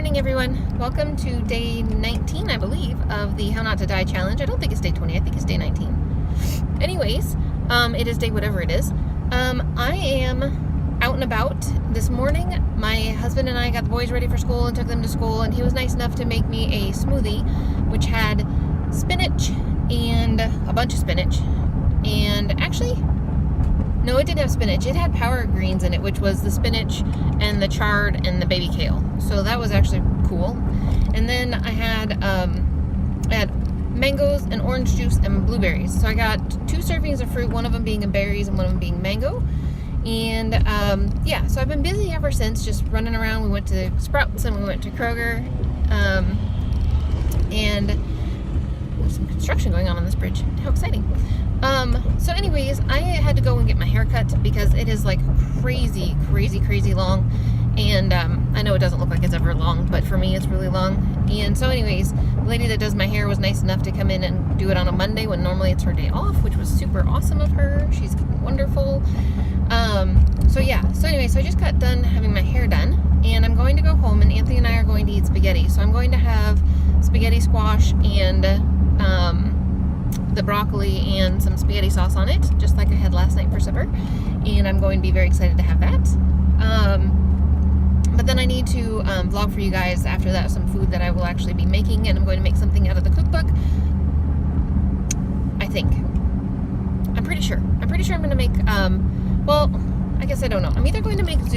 morning, everyone. Welcome to day 19, I believe, of the How Not to Die challenge. I don't think it's day 20. I think it's day 19. Anyways, it is day whatever it is. I am out and about this morning. My husband and I got the boys ready for school and took them to school, and he was nice enough to make me a smoothie, which had spinach and a bunch of spinach. And actually, no, it didn't have spinach. It had power greens in it, which was the spinach and the chard and the baby kale. So that was actually cool. And then I had mangoes and orange juice and blueberries. So I got 2 servings of fruit, one of them being berries and one of them being mango. And yeah, so I've been busy ever since, just running around. We went to Sprouts and we went to Kroger. And there's some construction going on this bridge. How exciting. So anyways, I had to go and get my hair cut because it is like crazy long. And I know it doesn't look like it's ever long, but for me it's really long. And so anyways, the lady that does my hair was nice enough to come in and do it on a Monday when normally it's her day off, which was super awesome of her. She's wonderful. So yeah, so anyway, so I just got done having my hair done, and I'm going to go home, and Anthony and I are going to eat spaghetti. So I'm going to have spaghetti squash and the broccoli and some spaghetti sauce on it, just like I had last night for supper, and I'm going to be very excited to have that. But then I need to vlog for you guys after that some food that I will actually be making, and I'm going to make something out of the cookbook, I think. I'm pretty sure I'm going to make, well, I guess I don't know. I'm either going to make baked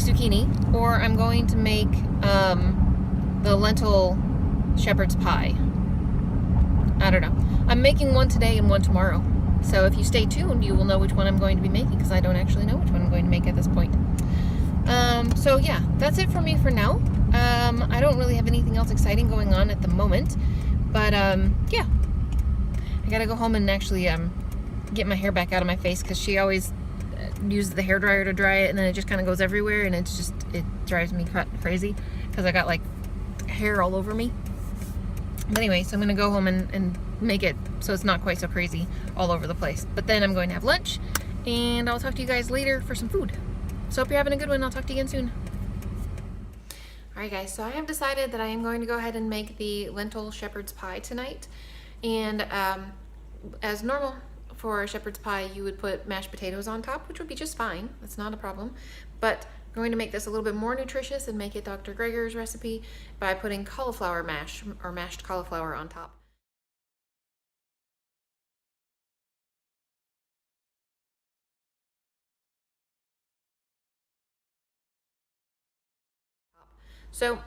zucchini, or I'm going to make the lentil shepherd's pie. I don't know. I'm making one today and one tomorrow. So if you stay tuned, you will know which one I'm going to be making, because I don't actually know which one I'm going to make at this point. So yeah, that's it for me for now. I don't really have anything else exciting going on at the moment. But yeah, I gotta go home and actually get my hair back out of my face, because she always uses the hairdryer to dry it, and then it just kind of goes everywhere, and it drives me crazy because I got like hair all over me. But anyway, so I'm gonna go home and make it so it's not quite so crazy all over the place. But then I'm going to have lunch, and I'll talk to you guys later for some food. So hope you're having a good one. I'll talk to you again soon. Alright guys, so I have decided that I am going to go ahead and make the lentil shepherd's pie tonight. And as normal for a shepherd's pie, you would put mashed potatoes on top, which would be just fine. That's not a problem. But I'm going to make this a little bit more nutritious and make it Dr. Greger's recipe by putting cauliflower mash, or mashed cauliflower, on top. So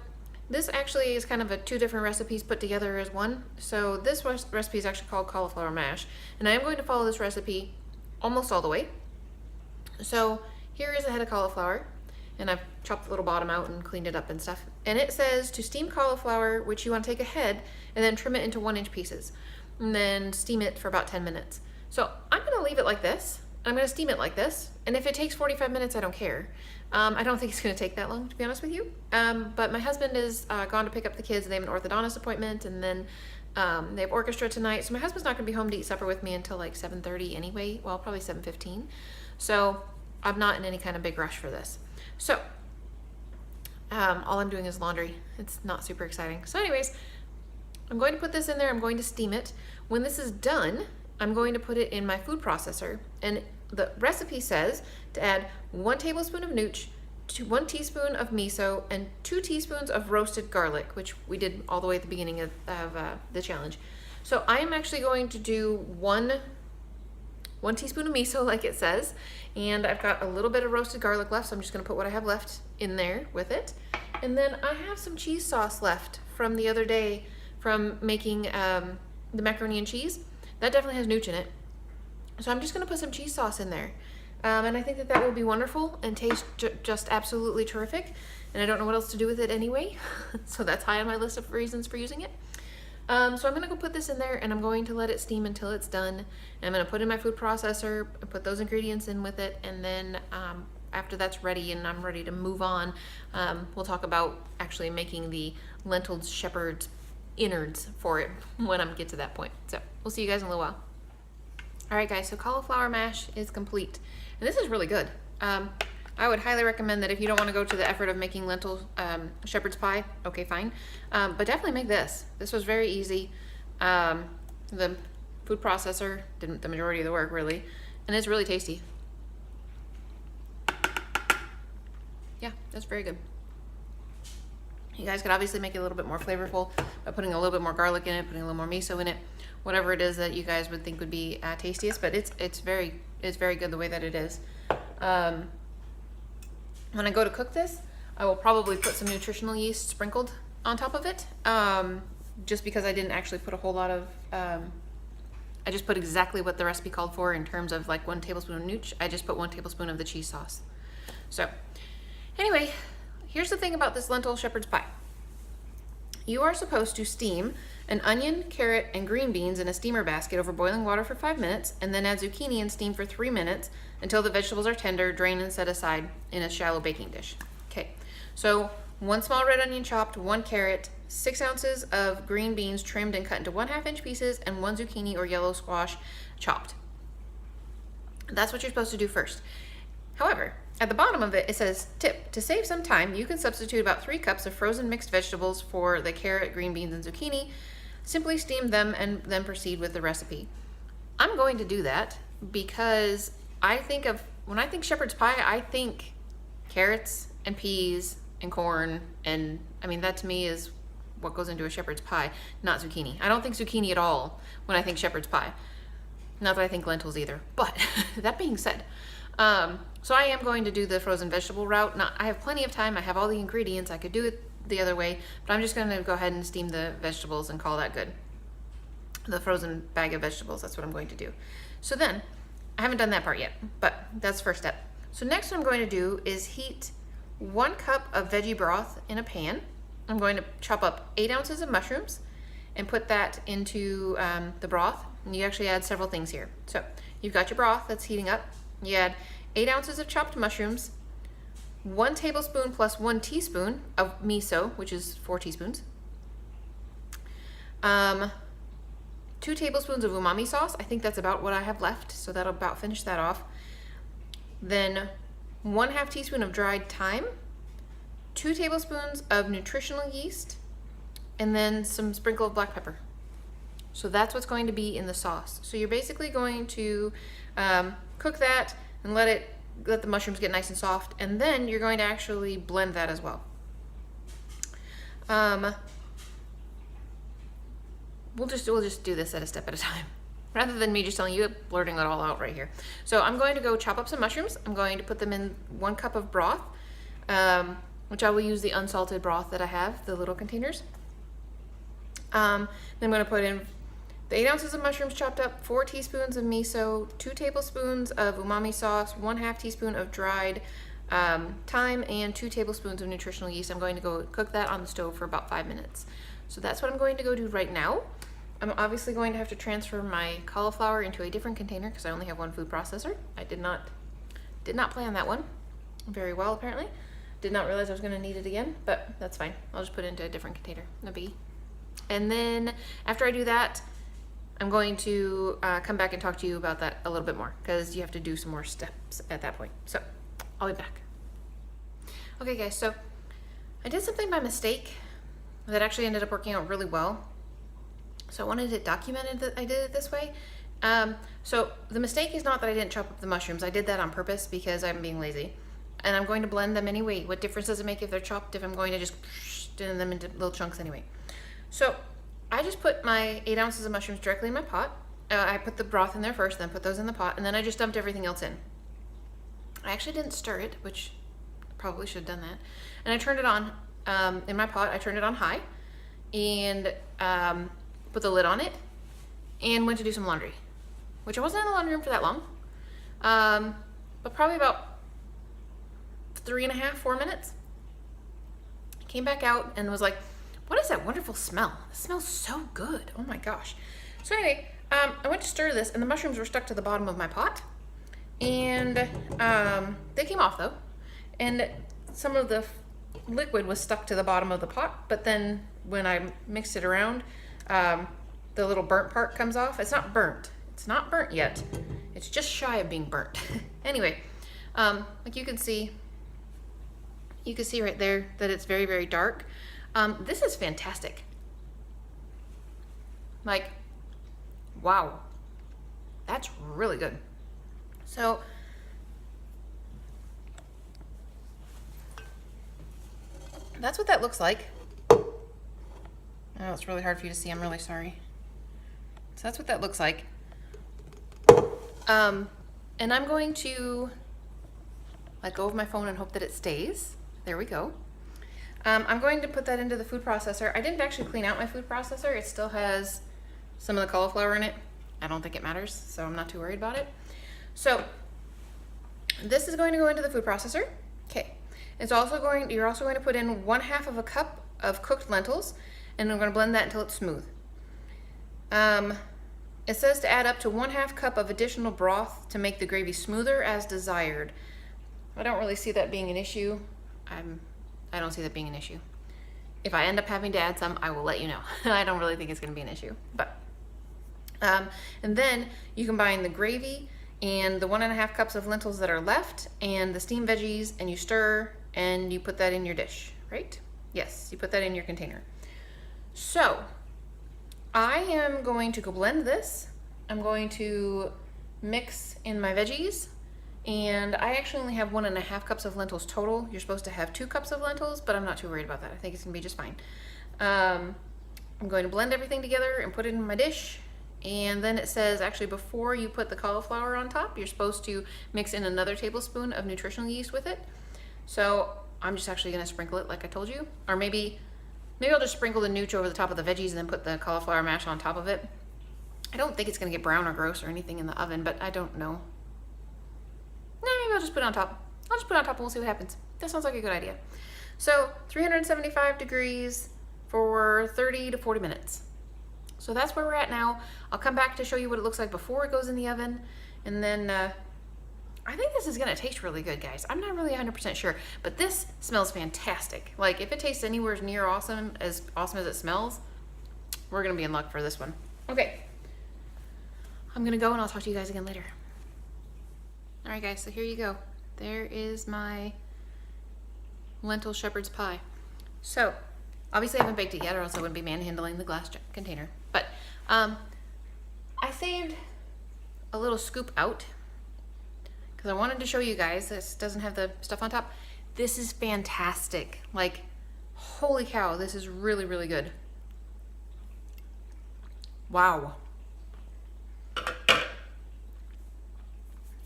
this actually is kind of 2 different recipes put together as one. So this recipe is actually called cauliflower mash, and I am going to follow this recipe almost all the way. So here is a head of cauliflower, and I've chopped the little bottom out and cleaned it up and stuff. And it says to steam cauliflower, which you want to take a head and then trim it into 1-inch pieces, and then steam it for about 10 minutes. So I'm going to leave it like this. I'm going to steam it like this, and if it takes 45 minutes, I don't care. I don't think it's going to take that long, to be honest with you. But my husband is gone to pick up the kids. They have an orthodontist appointment, and then they have orchestra tonight. So my husband's not going to be home to eat supper with me until like 7:30 anyway. Well, probably 7:15. So I'm not in any kind of big rush for this. So all I'm doing is laundry. It's not super exciting. So anyways, I'm going to put this in there. I'm going to steam it. When this is done, I'm going to put it in my food processor, and the recipe says to add 1 tablespoon of nooch, 1 teaspoon of miso, and 2 teaspoons of roasted garlic, which we did all the way at the beginning of the challenge. So I am actually going to do one teaspoon of miso, like it says, and I've got a little bit of roasted garlic left, so I'm just going to put what I have left in there with it. And then I have some cheese sauce left from the other day from making the macaroni and cheese. That definitely has nooch in it. So I'm just going to put some cheese sauce in there. And I think that will be wonderful and taste just absolutely terrific. And I don't know what else to do with it anyway. So that's high on my list of reasons for using it. So I'm going to go put this in there, and I'm going to let it steam until it's done. And I'm going to put it in my food processor, put those ingredients in with it, and then after that's ready and I'm ready to move on, we'll talk about actually making the lentil shepherd's innards for it when I get to that point. So we'll see you guys in a little while. All right guys, so cauliflower mash is complete, and this is really good. I would highly recommend that if you don't want to go to the effort of making lentil shepherd's pie, okay, fine. But definitely make this. This was very easy. The food processor did the majority of the work, really, and it's really tasty. Yeah, that's very good. You guys could obviously make it a little bit more flavorful by putting a little bit more garlic in it, putting a little more miso in it, whatever it is that you guys would think would be tastiest. But it's very good the way that it is. When I go to cook this, I will probably put some nutritional yeast sprinkled on top of it, just because I didn't actually put a whole lot of. I just put exactly what the recipe called for in terms of like 1 tablespoon of nooch. I just put 1 tablespoon of the cheese sauce. So anyway, here's the thing about this lentil shepherd's pie. You are supposed to steam an onion, carrot, and green beans in a steamer basket over boiling water for 5 minutes, and then add zucchini and steam for 3 minutes until the vegetables are tender, drain and set aside in a shallow baking dish. Okay, so 1 small red onion chopped, 1 carrot, 6 ounces of green beans trimmed and cut into 1/2 inch pieces, and 1 zucchini or yellow squash chopped. That's what you're supposed to do first. However, at the bottom of it, it says, tip, to save some time, you can substitute about 3 cups of frozen mixed vegetables for the carrot, green beans, and zucchini. Simply steam them and then proceed with the recipe. I'm going to do that because when I think shepherd's pie, I think carrots and peas and corn, and I mean, that to me is what goes into a shepherd's pie, not zucchini. I don't think zucchini at all when I think shepherd's pie. Not that I think lentils either, but that being said, so I am going to do the frozen vegetable route. Now, I have plenty of time. I have all the ingredients. I could do it the other way, but I'm just going to go ahead and steam the vegetables and call that good. The frozen bag of vegetables, that's what I'm going to do. So then, I haven't done that part yet, but that's the first step. So next what I'm going to do is heat 1 cup of veggie broth in a pan. I'm going to chop up 8 ounces of mushrooms and put that into the broth. And you actually add several things here. So you've got your broth that's heating up. You add 8 ounces of chopped mushrooms, 1 tablespoon plus 1 teaspoon of miso, which is 4 teaspoons, 2 tablespoons of umami sauce. I think that's about what I have left, so that'll about finish that off. Then 1/2 teaspoon of dried thyme, 2 tablespoons of nutritional yeast, and then some sprinkle of black pepper. So that's what's going to be in the sauce. So you're basically going to cook that and let the mushrooms get nice and soft, and then you're going to actually blend that as well. We'll just do this at a step at a time, rather than me just telling you, blurting it all out right here. So I'm going to go chop up some mushrooms. I'm going to put them in 1 cup of broth, which I will use the unsalted broth that I have, the little containers. Then I'm going to put in the 8 ounces of mushrooms chopped up, 4 teaspoons of miso, 2 tablespoons of umami sauce, 1/2 teaspoon of dried thyme, and 2 tablespoons of nutritional yeast. I'm going to go cook that on the stove for about 5 minutes. So that's what I'm going to go do right now. I'm obviously going to have to transfer my cauliflower into a different container because I only have 1 food processor. I did not plan that one very well, apparently. Did not realize I was going to need it again, but that's fine. I'll just put it into a different container, no biggie. And then after I do that, I'm going to come back and talk to you about that a little bit more because you have to do some more steps at that point. So I'll be back. Okay guys, so I did something by mistake that actually ended up working out really well. So I wanted it documented that I did it this way. So the mistake is not that I didn't chop up the mushrooms. I did that on purpose because I'm being lazy. And I'm going to blend them anyway. What difference does it make if they're chopped if I'm going to just blend them into little chunks anyway? So I just put my 8 ounces of mushrooms directly in my pot. I put the broth in there first, then put those in the pot, and then I just dumped everything else in. I actually didn't stir it, which I probably should have done that. And I turned it on in my pot. I turned it on high and put the lid on it and went to do some laundry, which I wasn't in the laundry room for that long, but probably about 3.5, 4 minutes. Came back out and was like, what is that wonderful smell? It smells so good. Oh my gosh. So anyway, I went to stir this and the mushrooms were stuck to the bottom of my pot. And they came off though. And some of the liquid was stuck to the bottom of the pot. But then when I mixed it around, the little burnt part comes off. It's not burnt. It's not burnt yet. It's just shy of being burnt. Anyway, like you can see, You can see right there that it's very, very dark. This is fantastic. Like, wow, that's really good. So that's what that looks like. Oh, it's really hard for you to see. I'm really sorry. So that's what that looks like. And I'm going to let go of my phone and hope that it stays. There we go. I'm going to put that into the food processor. I didn't actually clean out my food processor. It still has some of the cauliflower in it. I don't think it matters, so I'm not too worried about it. So this is going to go into the food processor. Okay. You're also going to put in 1/2 of a cup of cooked lentils, and I'm going to blend that until it's smooth. It says to add up to 1/2 cup of additional broth to make the gravy smoother as desired. I don't really see that being an issue. I don't see that being an issue. If I end up having to add some, I will let you know. I don't really think it's going to be an issue. But and then you combine the gravy and the 1.5 cups of lentils that are left and the steamed veggies, and you stir and you put that in your dish, right? Yes, you put that in your container. So I am going to go blend this. I'm going to mix in my veggies, and I actually only have 1.5 cups of lentils total. You're supposed to have 2 cups of lentils, but I'm not too worried about that. I think it's gonna be just fine. I'm going to blend everything together and put it in my dish. And then it says, actually, before you put the cauliflower on top, you're supposed to mix in another tablespoon of nutritional yeast with it. So I'm just actually gonna sprinkle it like I told you. Or maybe I'll just sprinkle the nooch over the top of the veggies and then put the cauliflower mash on top of it. I don't think it's gonna get brown or gross or anything in the oven, but I don't know. Maybe I'll just put it on top. I'll just put it on top and we'll see what happens. That sounds like a good idea. So 375 degrees for 30 to 40 minutes. So that's where we're at now. I'll come back to show you what it looks like before it goes in the oven. And then I think this is gonna taste really good, guys. I'm not really 100% sure, but this smells fantastic. Like, if it tastes anywhere near awesome as it smells, we're gonna be in luck for this one. Okay, I'm gonna go and I'll talk to you guys again later. All right, guys, so here you go. There is my lentil shepherd's pie. So obviously I haven't baked it yet, or else I wouldn't be manhandling the glass container. But I saved a little scoop out because I wanted to show you guys. This doesn't have the stuff on top. This is fantastic. Like, holy cow, this is really, really good. Wow.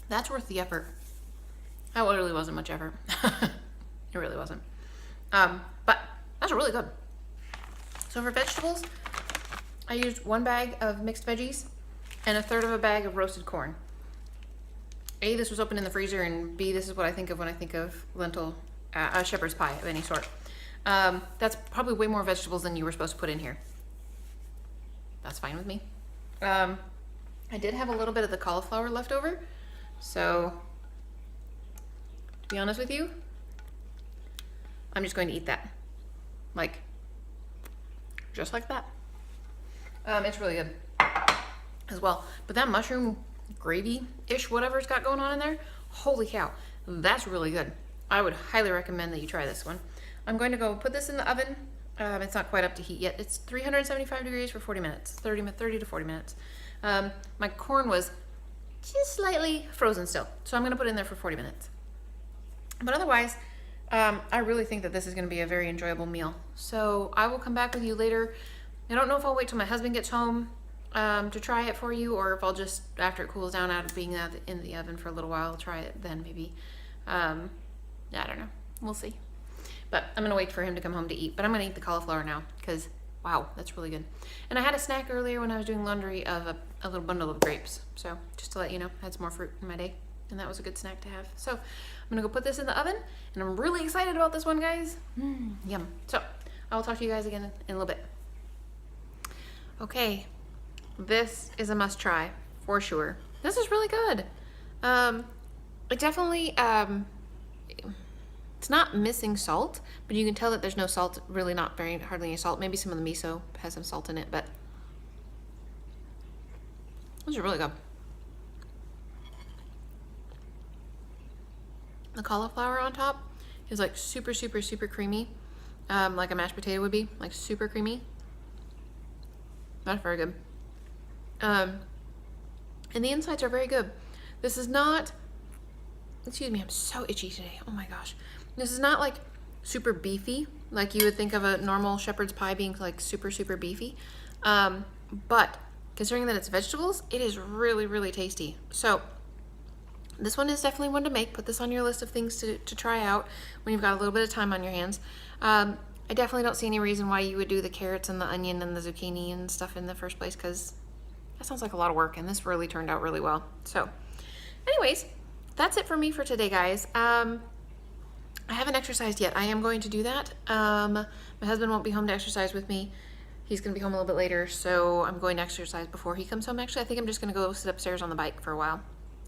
That's worth the effort. That literally wasn't much effort. It really wasn't. But that's really good. So for vegetables, I used 1 bag of mixed veggies and 1/3 of a bag of roasted corn. A, this was open in the freezer, and B, this is what I think of when I think of lentil, shepherd's pie of any sort. That's probably way more vegetables than you were supposed to put in here. That's fine with me. I did have a little bit of the cauliflower left over, so to be honest with you, I'm just going to eat that. Like, just like that. It's really good as well. But that mushroom gravy-ish, whatever it's got going on in there, holy cow, that's really good. I would highly recommend that you try this one. I'm going to go put this in the oven. It's not quite up to heat yet. It's 375 degrees for 40 minutes, 30 to 40 minutes. My corn was just slightly frozen still, so I'm gonna put it in there for 40 minutes. But otherwise, I really think that this is gonna be a very enjoyable meal. So I will come back with you later. I don't know if I'll wait till my husband gets home to try it for you, or if I'll just, after it cools down out of being in the oven for a little while, try it then maybe. I don't know, we'll see. But I'm gonna wait for him to come home to eat. But I'm gonna eat the cauliflower now, because wow, that's really good. And I had a snack earlier when I was doing laundry of a little bundle of grapes. So just to let you know, I had some more fruit in my day, and that was a good snack to have. So I'm gonna go put this in the oven, and I'm really excited about this one, guys. Yum. So I will talk to you guys again in a little bit. Okay, this is a must try for sure. This is really good. It definitely, it's not missing salt, but you can tell that there's no salt, really not hardly any salt. Maybe some of the miso has some salt in it, but those are really good. The cauliflower on top is like super, super, super creamy, like a mashed potato would be, like super creamy. Not very good. And the insides are very good. This is not, excuse me, I'm so itchy today. Oh my gosh. This is not like super beefy, like you would think of a normal shepherd's pie being like super, super beefy. But considering that it's vegetables, it is really, really tasty. So this one is definitely one to make. Put this on your list of things to try out when you've got a little bit of time on your hands. I definitely don't see any reason why you would do the carrots and the onion and the zucchini and stuff in the first place, because that sounds like a lot of work, and this really turned out really well. So anyways, that's it for me for today, guys. I haven't exercised yet. I am going to do that. My husband won't be home to exercise with me. He's going to be home a little bit later, so I'm going to exercise before he comes home. Actually, I think I'm just going to go sit upstairs on the bike for a while.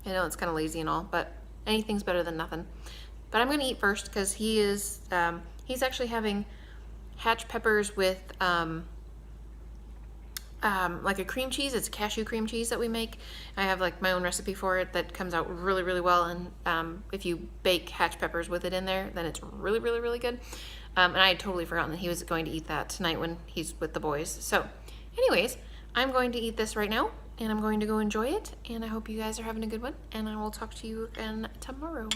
I know it's kind of lazy and all, but anything's better than nothing. But I'm going to eat first because he is, he's actually having hatch peppers with like a cream cheese. It's a cashew cream cheese that we make. I have like my own recipe for it that comes out really, really well. And if you bake hatch peppers with it in there, then it's really, really, really good. And I had totally forgotten that he was going to eat that tonight when he's with the boys. So anyways, I'm going to eat this right now, and I'm going to go enjoy it. And I hope you guys are having a good one. And I will talk to you again tomorrow.